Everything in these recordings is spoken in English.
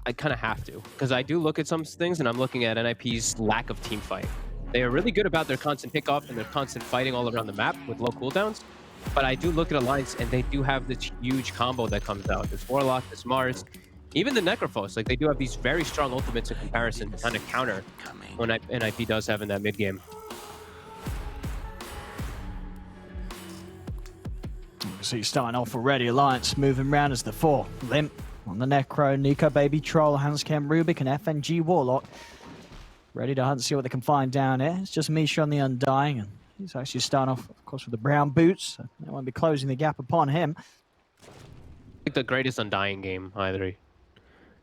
I kind of have to, because I do look at some things and I'm looking at NIP's lack of team fight. They are really good about their constant pickoff and their constant fighting all around the map with low cooldowns. But I do look at Alliance and they do have this huge combo that comes out. There's Warlock, there's Mars, even the Necrophos. Like, they do have these very strong ultimates in comparison to kind of counter when NIP does have in that mid game. So you're starting off already. Alliance moving around as the 4. Limp on the Necro, Nico Baby Troll, Hanscam Rubik, and FNG Warlock. Ready to hunt, see what they can find down here. It's just Misha on the Undying, and he's actually starting off, of course, with the brown boots. So they won't be closing the gap upon him. Like the greatest Undying game either.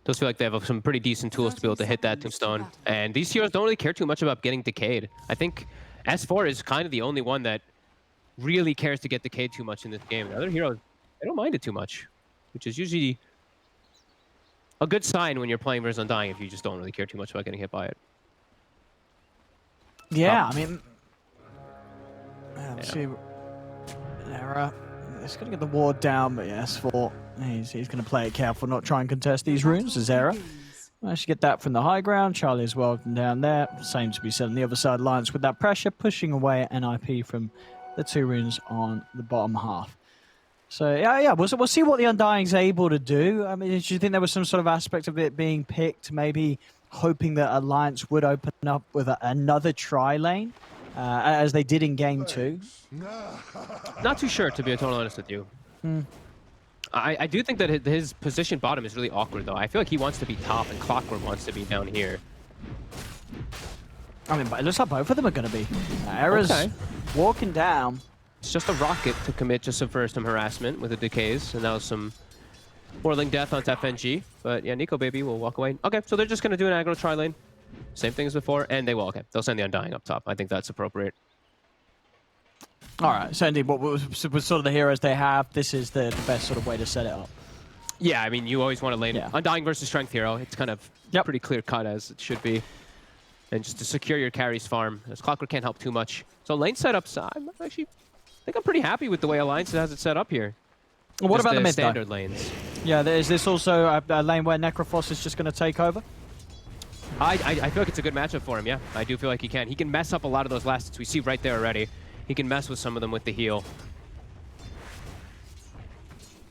Does feel like they have some pretty decent tools to be able to hit that tombstone. And these heroes don't really care too much about getting decayed. I think S4 is kind of the only one that really cares to get decayed too much in this game. The other heroes, they don't mind it too much, which is usually a good sign when you're playing versus Undying if you just don't really care too much about getting hit by it. Yeah, I mean, let's see. Era, it's going to get the ward down, but yes, for he's going to play it careful, not try and contest these runes. As Era, actually get that from the high ground. Charlie as well down there. Same to be said on the other side. Alliance with that pressure, pushing away NIP from the 2 runes on the bottom half. So yeah, we'll see what the Undying's able to do. I mean, do you think there was some sort of aspect of it being picked, maybe hoping that Alliance would open up with another tri lane, as they did in game 2? Not too sure, to be totally honest with you. I do think that his position bottom is really awkward, though. I feel like he wants to be top, and Clockwork wants to be down here. I mean, but it looks like both of them are going to be. Era's walking down. It's just a rocket to commit just for some harassment with the decays, and now some Whirling Death onto FNG. But yeah, Nico Baby will walk away. Okay, so they're just going to do an aggro tri lane. Same thing as before, and they will. Okay, they'll send the Undying up top. I think that's appropriate. All right, so indeed, what was sort of the heroes they have, this is the best sort of way to set it up. Yeah, I mean, you always want to lane Undying versus Strength hero. It's kind of pretty clear cut as it should be. And just to secure your carry's farm, as Clockwork can't help too much. So lane setups, I think I'm pretty happy with the way Alliance has it set up here. Well, what about the mid standard lanes? Yeah, is this also a lane where Necrophos is just going to take over? I feel like it's a good matchup for him, yeah. I do feel like he can. He can mess up a lot of those last hits we see right there already. He can mess with some of them with the heal.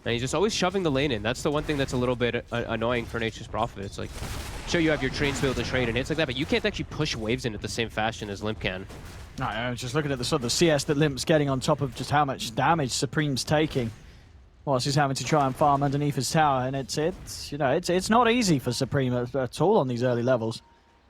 And he's just always shoving the lane in. That's the one thing that's a little bit annoying for Nature's Prophet. It's like, sure, you have your trains to be able to trade and hits like that, but you can't actually push waves in at the same fashion as Limp can. No, I was just looking at the sort of the CS that Limp's getting on top of just how much damage Supreme's taking whilst he's having to try and farm underneath his tower, and it's not easy for Supreme at all on these early levels.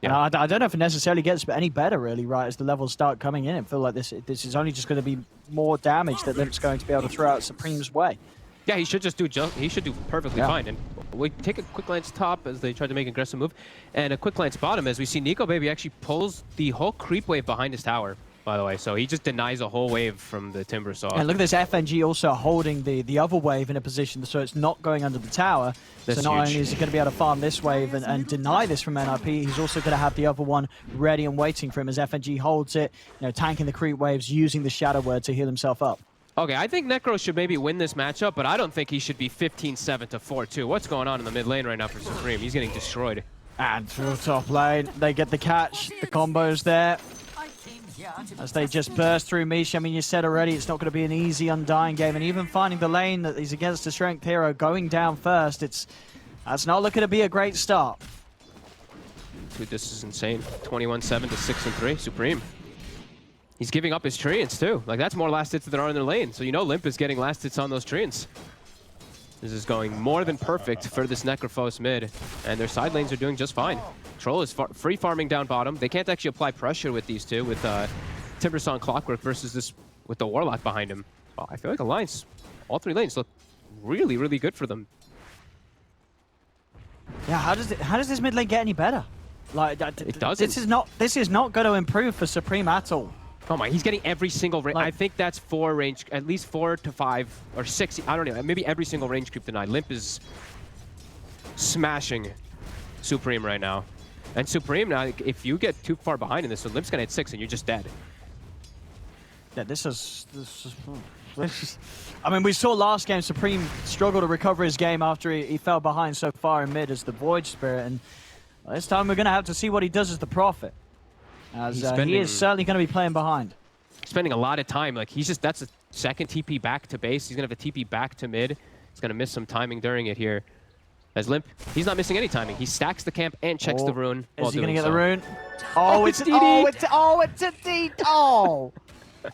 Yeah. And I don't know if it necessarily gets any better, really, right, as the levels start coming in. I feel like this is only just going to be more damage that Limp's going to be able to throw out Supreme's way. Yeah, he should do perfectly fine. And we take a quick glance top as they try to make an aggressive move, and a quick glance bottom as we see Nico Baby actually pulls the whole creep wave behind his tower, by the way. So he just denies a whole wave from the Timber Saw. And look at this FNG also holding the other wave in a position so it's not going under the tower. That's so not huge. only is he going to be able to farm this wave and deny this from NIP, he's also going to have the other one ready and waiting for him as FNG holds it, tanking the creep waves, using the Shadow Word to heal himself up. Okay, I think Necro should maybe win this matchup, but I don't think he should be 15-7 to 4-2. What's going on in the mid lane right now for Supreme? He's getting destroyed. And through top lane, they get the catch, the combos there. As they just burst through Misha. I mean, you said already it's not going to be an easy Undying game, and even finding the lane that he's against a Strength hero going down first, that's not looking to be a great start. Dude, this is insane. 21-7 to 6-3, Supreme. He's giving up his treants too. Like, that's more last hits than there are in their lane. So Limp is getting last hits on those treants. This is going more than perfect for this Necrophos mid, and their side lanes are doing just fine. Troll is free farming down bottom. They can't actually apply pressure with these two, with Timbersaw and Clockwork versus this with the Warlock behind him. Well, I feel like Alliance, all 3 lanes look really, really good for them. Yeah, how does this mid lane get any better? Like, it doesn't. This is not going to improve for Supreme at all. Oh my, he's getting every single range. I think that's 4 range, at least 4 to 5 or 6. I don't know, maybe every single range creep denied. Limp is smashing Supreme right now. And Supreme now, if you get too far behind in this, so Limp's gonna hit 6 and you're just dead. Yeah, this is I mean, we saw last game Supreme struggle to recover his game after he fell behind so far in mid as the Void Spirit, and this time we're going to have to see what he does as the Prophet, as he is certainly going to be playing behind. Spending a lot of time, like that's a second TP back to base. He's going to have a TP back to mid. He's going to miss some timing during it here. As Limp, he's not missing any timing. He stacks the camp and checks the rune. Is he going to get so. the rune? Oh, it's a DD.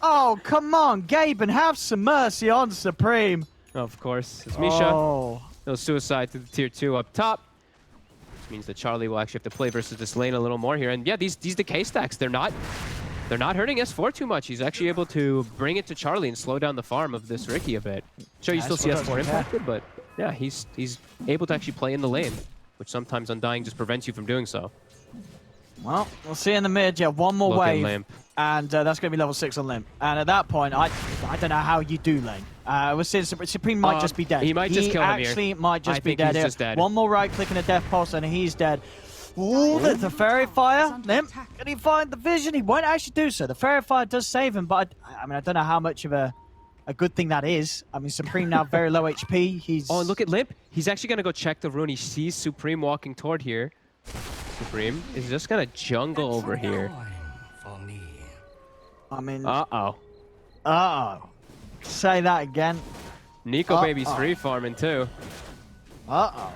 Oh, come on, Gabe, and have some mercy on Supreme. Of course, it's Misha. Oh. No suicide to the tier 2 up top. Which means that Charlie will actually have to play versus this lane a little more here. And yeah, these decay stacks, they're not hurting S4 too much. He's actually able to bring it to Charlie and slow down the farm of this Riki a bit. Sure, you still see S4 impacted, but yeah, he's able to actually play in the lane, which sometimes Undying just prevents you from doing so. Well, we'll see in the mid. Yeah, one more wave, Limp. and that's going to be level 6 on Limp. And at that point, I don't know how you do lane. We're seeing Supreme might just be dead. He might just kill him here. Actually might just be dead he's here. Just dead. One more right click and a death pulse, and he's dead. Ooh, the Fairy Fire. Limp, can he find the vision? He won't actually do so. The Fairy Fire does save him, but I mean, I don't know how much of a good thing that is. I mean, Supreme now very low HP. He's... Oh, and look at Limp. He's actually going to go check the rune. He sees Supreme walking toward here. Supreme is just going to jungle over here. I mean... Uh-oh. Uh-oh. Say that again. Nico Baby's free farming too. Uh-oh.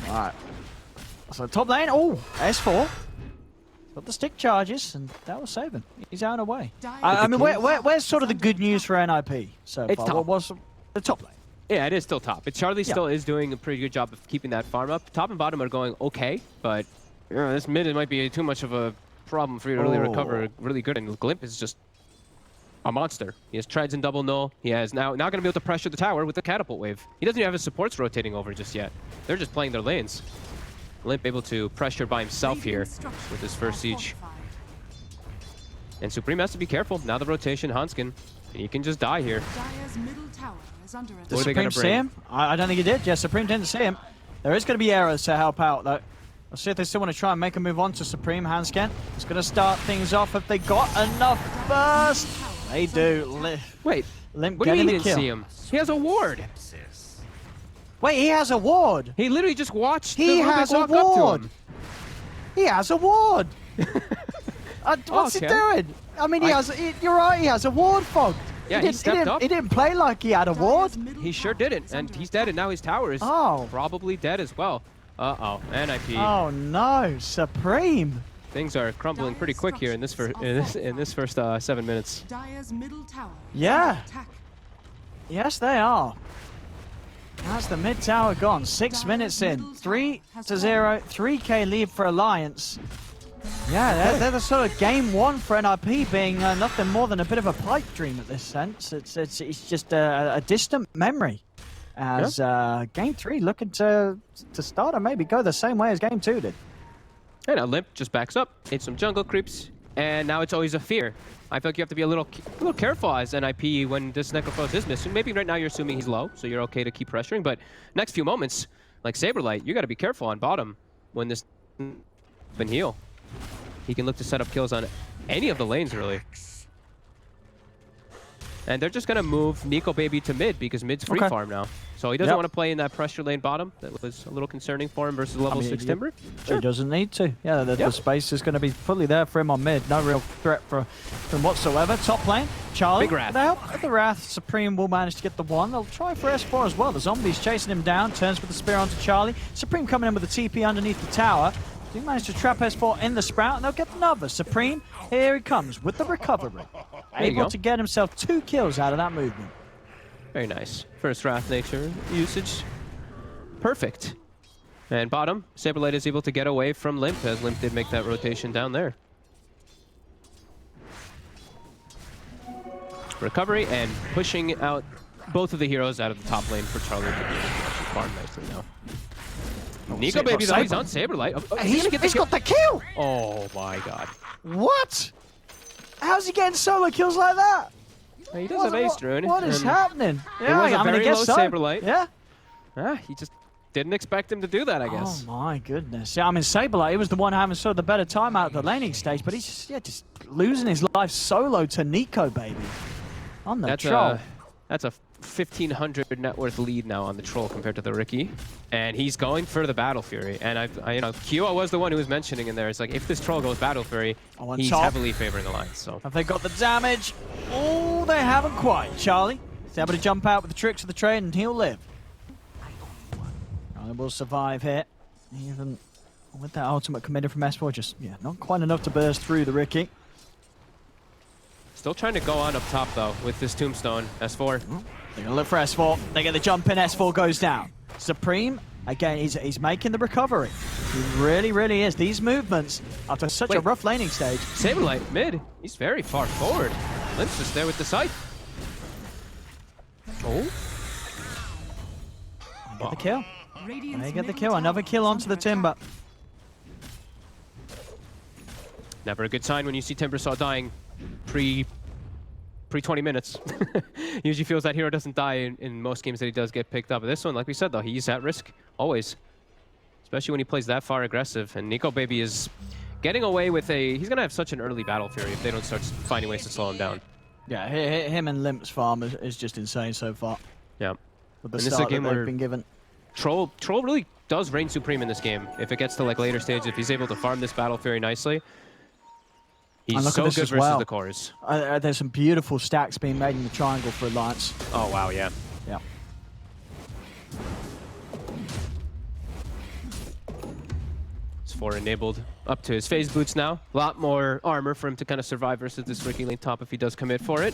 Alright. So top lane, oh, S4. Got the stick charges, and that will save him. He's out and away. I mean, where's sort of the good news for NIP so it's far? Top. What was the top lane? Yeah, it is still top. Charlie still is doing a pretty good job of keeping that farm up. Top and bottom are going okay, but this mid it might be too much of a problem for you to really recover really good. And Glimp is just a monster. He has treads and double null. He has now going to be able to pressure the tower with the catapult wave. He doesn't even have his supports rotating over just yet. They're just playing their lanes. Limp able to pressure by himself here with his first siege. And Supreme has to be careful. Now the rotation, Hanskin. He can just die here. Did Supreme see him? I don't think he did. Yeah, Supreme didn't see him. There is going to be arrows to help out, though. Let's see if they still want to try and make a move on to Supreme. Hanskin. It's going to start things off if they got enough burst. They do. Wait, Limp what do you getting mean the he didn't kill. see him? He has a ward. Wait, he has a ward. He literally just watched He the has a walk up to ward. him. He has a ward. What's he doing? I mean, you're right, he has a ward fogged. Yeah, he stepped up. He didn't play like he had a ward. He sure didn't, and he's dead, and now his tower is probably dead as well. Uh-oh, NIP. Oh no, Supreme. Things are crumbling pretty quick here in this first 7 minutes. Yeah. Yes, they are. That's the mid tower gone. 6 minutes in. 3-0. 3K lead for Alliance. Yeah, they're the sort of game one for NIP being nothing more than a bit of a pipe dream at this sense. It's just a distant memory. As game 3 looking to start and maybe go the same way as game 2 did. And now Limp just backs up, hits some jungle creeps, and now it's always a fear. I feel like you have to be a little careful as NIP when this Necrophos is missing. Maybe right now you're assuming he's low, so you're okay to keep pressuring, but next few moments, like Saberlight, you got to be careful on bottom when this can heal. He can look to set up kills on any of the lanes, really. And they're just going to move Nico Baby to mid because mid's free farm now. So he doesn't want to play in that pressure lane bottom. That was a little concerning for him versus level 6 Timber. Sure. He doesn't need to. Yeah, the space is going to be fully there for him on mid. No real threat from whatsoever. Top lane, Charlie. Big Wrath. With the help of the Wrath, Supreme will manage to get the one. They'll try for S4 as well. The zombies chasing him down. Turns with the spear onto Charlie. Supreme coming in with the TP underneath the tower. He managed to trap S4 in the Sprout, and they'll get another. Supreme, here he comes with the recovery. Able to get himself 2 kills out of that movement. Very nice. First Wrath nature usage. Perfect. And bottom, Saberlight is able to get away from Limp, as Limp did make that rotation down there. Recovery and pushing out both of the heroes out of the top lane for Charlie to be able to actually farm nicely now. Nico Baby, though, he's on Saberlight. He's got the kill! Oh my god. What? How's he getting solo kills like that? He does have Ace Rune. What is happening? Yeah, it was a very low so. Saberlight. Yeah. He just didn't expect him to do that, I guess. Oh my goodness. Yeah, I mean, Saberlight, he was the one having sort of the better time out of the laning stage, but he's just, just losing his life solo to Nico, baby. On the troll. That's a 1,500 net worth lead now on the troll compared to the Riki. And he's going for the Battle Fury. And you know, Kyo was the one who was mentioning in there. It's like, if this troll goes Battle Fury, he's heavily favoring the Lions. So have they got the damage? Oh, they haven't quite. Charlie is able to jump out with the tricks of the trade, and he'll live. Charlie will survive here. Even with that ultimate committed from S4, just, not quite enough to burst through the Riki. Still trying to go on up top, though, with this Tombstone. S4. They're going to look for S4. They get the jump in. S4 goes down. Supreme, again, he's making the recovery. He really, really is. These movements, after such a rough laning stage. Saberlight, mid. He's very far forward. Limp's just there with the scythe. Oh. Get the kill. They get the kill. Another kill onto the Timber. Never a good sign when you see Timbersaw dying pre 20 minutes. Usually feels that hero doesn't die in most games that he does get picked up. But this one, like we said, though, he's at risk always. Especially when he plays that far aggressive. And Nico Baby is getting away with he's going to have such an early Battle Fury if they don't start finding ways to slow him down. Yeah, him and Limp's farm is just insane so far. Yeah. With the start that they've been given. Troll really does reign supreme in this game. If it gets to like later stages, if he's able to farm this Battle Fury nicely, he's so good versus the cores. There's some beautiful stacks being made in the triangle for Alliance. Oh, wow, yeah. Yeah. It's 4 enabled up to his phase boots now. A lot more armor for him to kind of survive versus this Riki lane top if he does commit for it.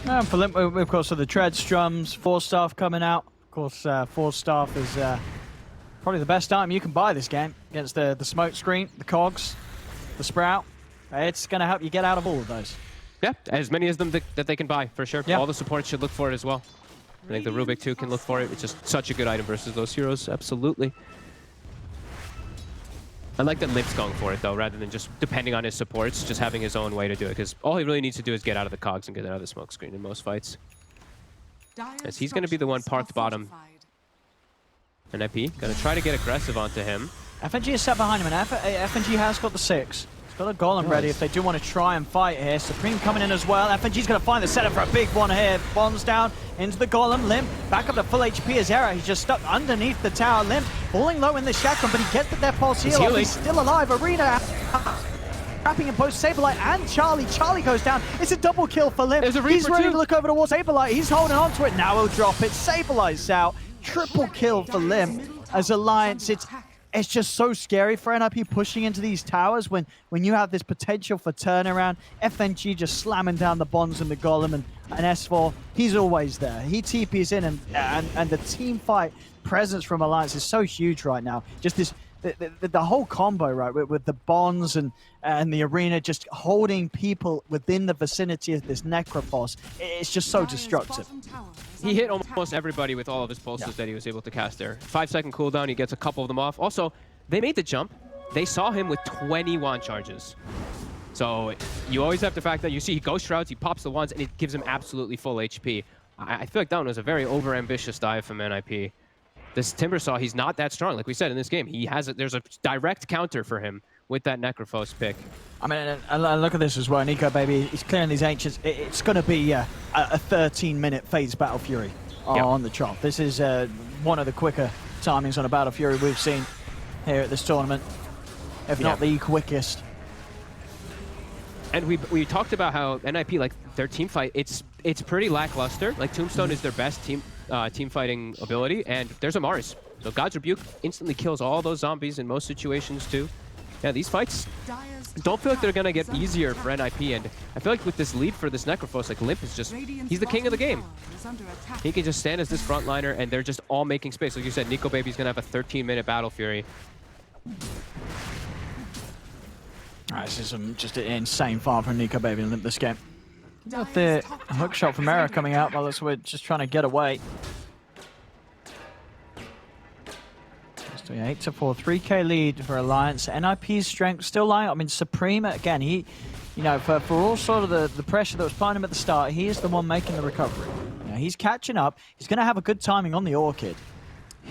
And for Limp, of course, the Tread Strums, 4-staff coming out. Of course, 4-staff is probably the best item you can buy this game against the smoke screen, the cogs, the sprout. It's going to help you get out of all of those. Yeah, as many as them that they can buy, for sure. Yeah. All the supports should look for it as well. I think the Rubik, too, can look for it. It's just such a good item versus those heroes. Absolutely. I like that Limp's going for it, though, rather than just depending on his supports, just having his own way to do it. Because all he really needs to do is get out of the cogs and get out of the smoke screen in most fights. As he's going to be the one parked bottom. NIP, going to try to get aggressive onto him. FNG is set behind him, and FNG has got the 6. He's got a golem ready if they do want to try and fight here. Supreme coming in as well. FNG's going to find the setup for a big one here. Bombs down into the golem. Limp back up to full HP as Era. He's just stuck underneath the tower. Limp falling low in the chakram, but he gets the death pulse heal off. He's still alive. Arena trapping in both Saberlight and Charlie. Charlie goes down. It's a double kill for Limp. He's ready to look over towards Saberlight. He's holding on to it. Now he'll drop it. Saberlight's out. Triple kill for Limp as Alliance. It's just so scary for NIP pushing into these towers when you have this potential for turnaround. FNG just slamming down the bonds and the golem, and S4, he's always there. He TPs in, and the team fight presence from Alliance is so huge right now. Just this the whole combo, right, with the bonds and the arena just holding people within the vicinity of this Necrophos. It's just so destructive. He hit almost everybody with all of his pulses that he was able to cast there. 5-second cooldown, he gets a couple of them off. Also, they made the jump. They saw him with 20 wand charges. So you always have the fact that you see he ghost shrouds, he pops the wands, and it gives him absolutely full HP. I feel like that one was a very over-ambitious dive from NIP. This Timbersaw, he's not that strong. Like we said in this game, there's a direct counter for him with that Necrophos pick. I mean, and look at this as well. Nico Baby, he's clearing these Ancients. It's going to be a 13-minute phase Battle Fury on the Troll. This is one of the quicker timings on a Battle Fury we've seen here at this tournament, if not the quickest. And we talked about how NIP, like their team fight, it's pretty lackluster. Like Tombstone is their best team fighting ability, and there's a Mars. So God's Rebuke instantly kills all those zombies in most situations too. Yeah, these fights don't feel like they're gonna get easier for NIP, and I feel like with this lead for this Necrophos, like Limp is just, he's the king of the game. He can just stand as this frontliner, and they're just all making space. Like you said, Nico Baby's gonna have a 13-minute Battle Fury. This is just an insane farm from Nico Baby and Limp this game. Got the hook shot from Era coming out while we're just trying to get away. So 8-4, 3k lead for Alliance. NIP's strength still lying. I mean, Supreme again. He, for all sort of the pressure that was behind him at the start, he is the one making the recovery. He's catching up. He's going to have a good timing on the Orchid.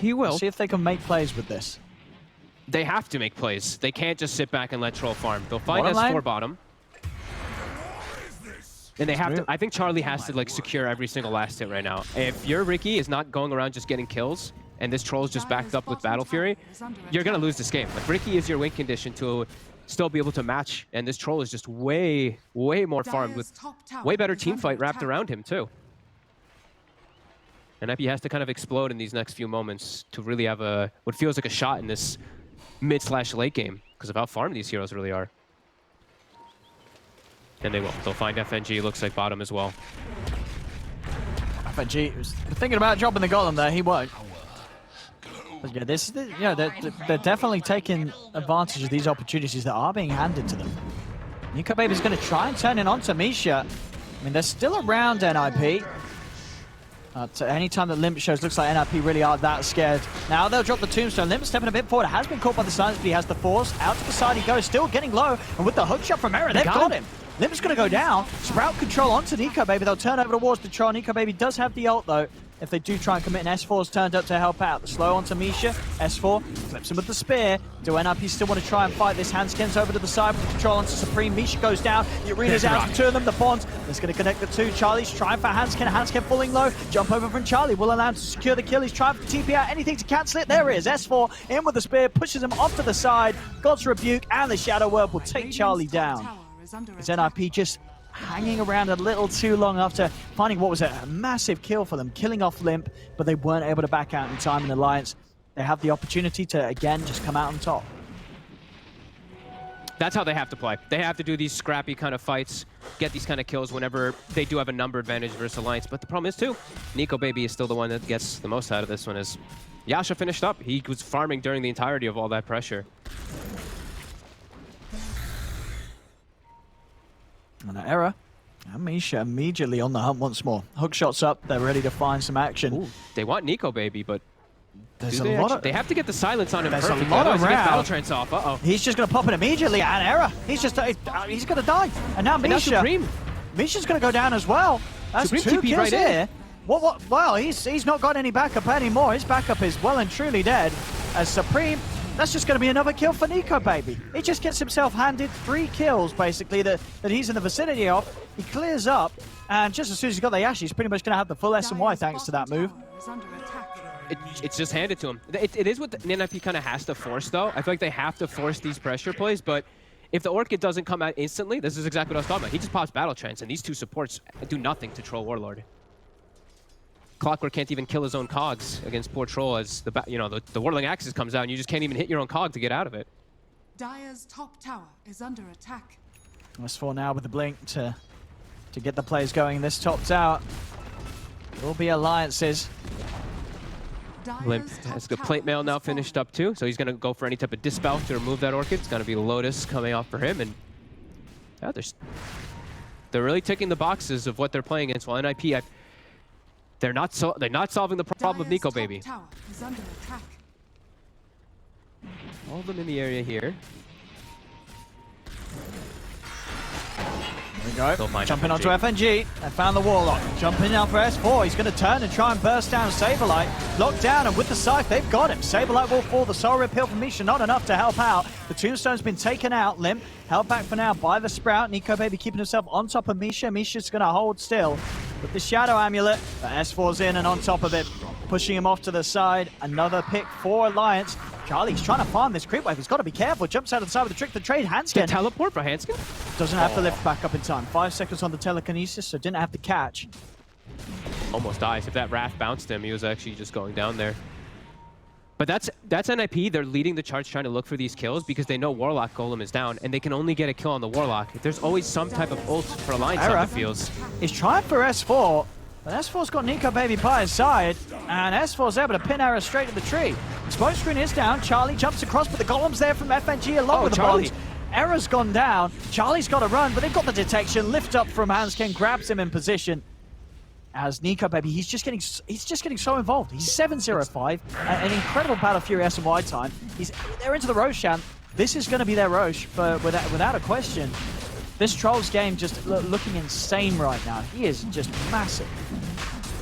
He will. See if they can make plays with this. They have to make plays. They can't just sit back and let Troll farm. They'll find S4 bottom. And they have to, I think Charlie has to like secure every single last hit right now. If your Riki is not going around just getting kills, and this Troll's just backed up with Battle Fury, you're gonna lose this game. Like Riki is your win condition to still be able to match, and this Troll is just way more farmed with way better team fight wrapped around him too. And IP has to kind of explode in these next few moments to really have a, what feels like a shot in this mid/late game, because of how farmed these heroes really are. And they will. They'll find FNG, looks like bottom as well. FNG was thinking about dropping the golem there, he won't. But yeah, this is they're definitely taking advantage of these opportunities that are being handed to them. Nico Baby's going to try and turn it onto Misha. I mean, they're still around NIP. Anytime that Limp shows, looks like NIP really are that scared. Now they'll drop the tombstone. Limp stepping a bit forward. Has been caught by the silence, but he has the force. Out to the side he goes, still getting low. And with the hook shot from Era, they've got him. Limp's going to go down. Sprout control onto Nico Baby. They'll turn over towards the Troll. Nico Baby does have the ult, though. If they do try and commit, and S4's turned up to help out. The slow onto Misha. S4 flips him with the spear. Do NIP still want to try and fight this? Handskin's over to the side with the control onto Supreme. Misha goes down. The arena's out to two of them. The bonds. That's going to connect the two. Charlie's trying for Handskin. Handskin falling low. Jump over from Charlie. Will allow him to secure the kill. He's trying for TP out. Anything to cancel it. There it is. S4 in with the spear. Pushes him off to the side. God's Rebuke and the Shadow Word will take Charlie down. It's NIP just hanging around a little too long after finding what was a massive kill for them, killing off Limp, but they weren't able to back out in time in Alliance. They have the opportunity to, again, just come out on top. That's how they have to play. They have to do these scrappy kind of fights, get these kind of kills whenever they do have a number advantage versus Alliance. But the problem is, too, Nico Baby is still the one that gets the most out of this one. As Yasha finished up, he was farming during the entirety of all that pressure. And that Era, and Misha immediately on the hunt once more. Hook shots up, they're ready to find some action. Ooh, they want Nico Baby, but there's a lot of, they have to get the silence on him there's perfectly. A lot of Battle Trance off. Uh-oh. He's just going to pop it immediately, and Era, he's just, he's going to die. And now Misha, Misha's going to go down as well. That's Supreme two TP kills right here. Well, he's not got any backup anymore. His backup is well and truly dead. As Supreme, that's just going to be another kill for Nico Baby. He just gets himself handed 3 kills, basically, that he's in the vicinity of. He clears up, and just as soon as he's got the Ash, he's pretty much going to have the full S&Y thanks to that move. It's just handed to him. It is what the NIP kind of has to force, though. I feel like they have to force these pressure plays, but if the Orchid doesn't come out instantly, this is exactly what I was talking about. He just pops Battle Trance, and these two supports do nothing to Troll Warlord. Clockwork can't even kill his own cogs against poor Troll as the Whirling Axis comes out and you just can't even hit your own cog to get out of it. Dire's top tower is under attack. S4 now with the blink to get the plays going. This top tower will be Alliances. Limp has the plate mail now finished up too, so he's going to go for any type of dispel to remove that Orchid. It's going to be Lotus coming off for him, and yeah, they're really ticking the boxes of what they're playing against. While NIP, they're not solving the problem of Nico Baby. All of them in the area here. There we go. Jumping onto FNG. They found the Warlock. Jumping out for S4. He's going to turn and try and burst down Saberlight. Locked down, and with the Scythe, they've got him. Saberlight will fall. The Soul Rip Hill from Misha, not enough to help out. The Tombstone's been taken out. Limp held back for now by the Sprout. Nico Baby keeping himself on top of Misha. Misha's going to hold still with the Shadow Amulet. The S4's in and on top of it, pushing him off to the side. Another pick for Alliance. Charlie's trying to farm this creep wave. He's got to be careful. Jumps out of the side with the trick the trade. Handskin. Teleport for Handskin? Doesn't have to lift back up in time. 5 seconds on the telekinesis, so didn't have to catch. Almost dies. If that Wrath bounced him, he was actually just going down there. But that's NIP. They're leading the charge trying to look for these kills because they know Warlock Golem is down, and they can only get a kill on the Warlock. There's always some type of ult for Alliance on the fields. He's trying for S4, but S4's got Nico Baby by his side, and S4's able to pin Era straight to the tree. Smoke screen is down. Charlie jumps across, but the Golem's there from FNG along with the bonds. Era's gone down. Charlie's got to run, but they've got the detection. Lift up from Handskin, grabs him in position. As Nico Baby, he's just getting so involved. He's 7-0-5, an incredible Battle Fury S&Y time. They're into the Roshan. This is going to be their Rosh, but without a question. This Troll's game just looking insane right now. He is just massive.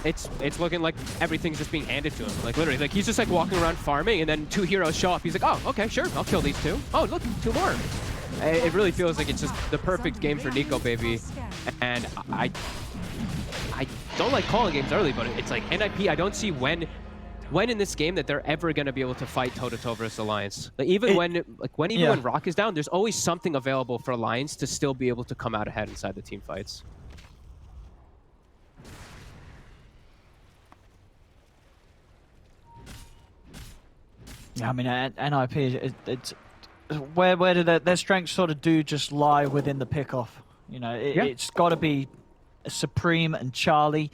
it's looking like everything's just being handed to him. Like literally, like he's just like walking around farming, and then 2 heroes show up. He's like, oh, okay, sure, I'll kill these 2. Oh, look, 2 more. It really feels like it's just the perfect game for Nico, baby. And I don't like calling games early, but it's like NIP. I don't see when in this game that they're ever going to be able to fight toe-to-toe versus Alliance. Like even when Rock is down, there's always something available for Alliance to still be able to come out ahead inside the team fights. Yeah, I mean, NIP, it's where do their strengths sort of do just lie within the pickoff. You know, it's got to be Supreme and Charlie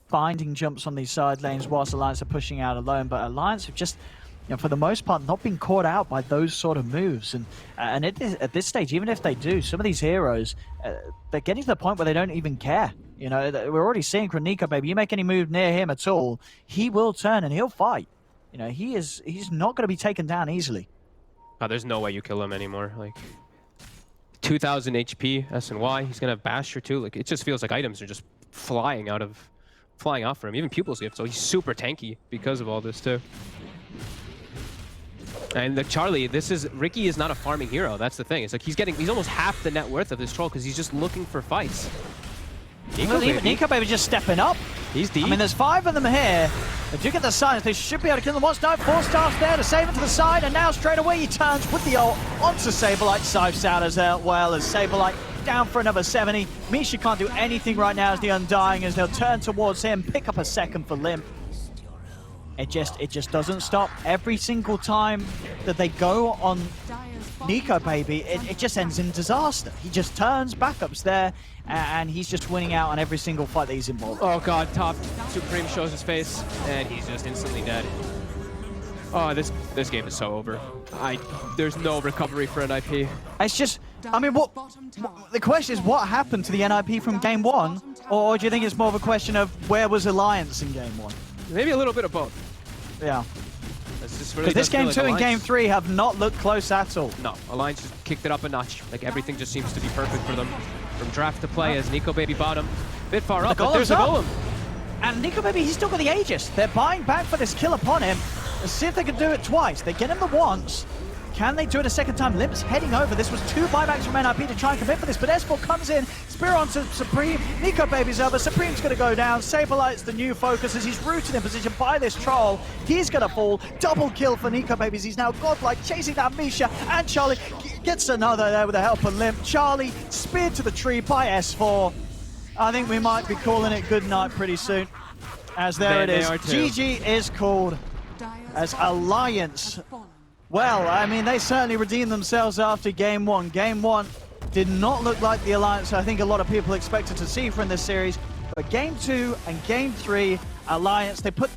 finding jumps on these side lanes whilst Alliance are pushing out alone. But Alliance have just, you know, for the most part, not been caught out by those sort of moves. And at this stage, even if they do, some of these heroes, they're getting to the point where they don't even care. You know, we're already seeing from Nico, baby, you make any move near him at all, he will turn and he'll fight. You know, he's not going to be taken down easily. Oh, there's no way you kill him anymore. Like 2,000 HP, S&Y. He's gonna have Basher too. Like it just feels like items are just flying off for him. Even Pupil's Gift, so he's super tanky because of all this too. And the Charlie, Ricky is not a farming hero. That's the thing. It's like he's almost half the net worth of this troll because he's just looking for fights. Nico baby just stepping up. He's deep. I mean, there's 5 of them here. They do get the silence. They should be able to kill them once. No, 4 stars there to save it to the side. And now straight away he turns with the ult onto Saberlight. Sipes out as well as Saberlight down for another 70. Misha can't do anything right now as the Undying, as they'll turn towards him, pick up a second for Limp. It just doesn't stop. Every single time that they go on Nico, baby, it just ends in disaster. He just turns, backups there, and he's just winning out on every single fight that he's involved. Oh god, top Supreme shows his face, and he's just instantly dead. Oh, this game is so over. There's no recovery for NIP. It's just, I mean, the question is, what happened to the NIP from game 1? Or do you think it's more of a question of where was Alliance in game 1? Maybe a little bit of both. Yeah. Because really this game 2 and game 3 have not looked close at all. No, Alliance just kicked it up a notch. Like everything just seems to be perfect for them. From draft to play as Nico baby bottom. Bit far up, but there's a golem. And Nico baby, he's still got the Aegis. They're buying back for this kill upon him. Let's see if they can do it twice. They get him the once. Can they do it a second time? Limp's heading over. This was 2 buybacks from NIP to try and commit for this, but S4 comes in. Spear onto Supreme. Nico baby's over. Supreme's going to go down. Saberlight's the new focus as he's rooted in position by this troll. He's going to fall. Double kill for Nico babies. He's now godlike, chasing down Misha, and Charlie gets another there with the help of Limp. Charlie speared to the tree by S4. I think we might be calling it good night pretty soon, as there it is. GG is called as Alliance. Well, I mean, they certainly redeemed themselves after game 1. Game 1 did not look like the Alliance I think a lot of people expected to see from this series. But game 2 and game 3, Alliance, they put the